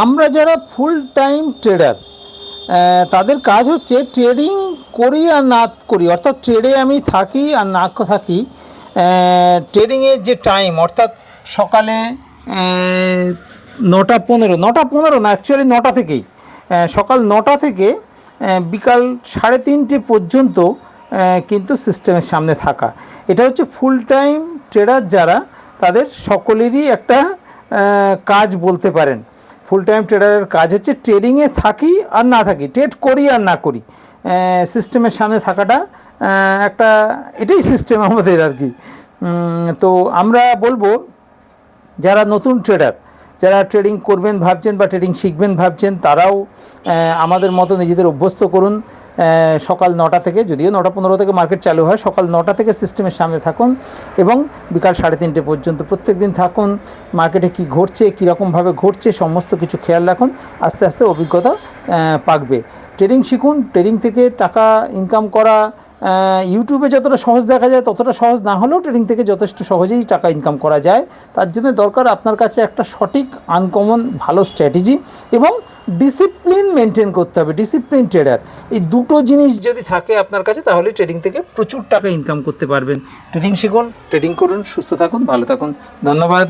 আমরা যারা full time tedder তাদের কাজ হচ্ছে ট্রেডিং করি আর না করি, অর্থাৎ ট্রেডে আমি থাকি আর না থাকি, ট্রেডিংয়ের যে টাইম অর্থাৎ সকালে 9টা 15 না, অ্যাকচুয়ালি 9টা থেকেই, সকাল 9টা থেকে বিকাল 3:30 পর্যন্ত কিন্তু সিস্টেমের সামনে থাকা, এটা হচ্ছে ফুল টাইম ট্রেডার যারা, তাদের সকলেরই একটা কাজ বলতে পারেন। ফুল টাইম ট্রেডারের কাজ হচ্ছে ট্রেডিংয়ে থাকি আর না থাকি, ট্রেড করি আর না করি, সিস্টেমের সামনে থাকাটা একটা, এটাই সিস্টেম আমাদের আর কি। তো আমরা বলবো যারা নতুন ট্রেডার, যারা ট্রেডিং করবেন ভাবছেন বা ট্রেডিং শিখবেন ভাবছেন, তারাও আমাদের মতো নিজেদের অভ্যস্ত করুন। সকাল 9টা থেকে, যদিও 9টা 15 থেকে মার্কেট চালু হয়, সকাল 9টা থেকে সিস্টেমের সামনে থাকুন এবং বিকাল 3:30 পর্যন্ত প্রত্যেক দিন থাকুন। মার্কেটে কী ঘটছে, কীরকমভাবে ঘটছে, সমস্ত কিছু খেয়াল রাখুন। আস্তে আস্তে অভিজ্ঞতা পাকবে। ট্রেডিং শিখুন। ট্রেডিং থেকে টাকা ইনকাম করা ইউটিউবে যতটা সহজ দেখা যায় ততটা সহজ না হলেও ট্রেডিং থেকে যথেষ্ট সহজেই টাকা ইনকাম করা যায়। তার জন্য দরকার আপনার কাছে একটা সঠিক আনকমন ভালো স্ট্র্যাটেজি এবং ডিসিপ্লিন মেনটেন করতে হবে। ডিসিপ্লিন ট্রেডার, এই দুটো জিনিস যদি থাকে আপনার কাছে, তাহলে ট্রেডিং থেকে প্রচুর টাকা ইনকাম করতে পারবেন। ট্রেডিং শিখুন, ট্রেডিং করুন, সুস্থ থাকুন, ভালো থাকুন। ধন্যবাদ।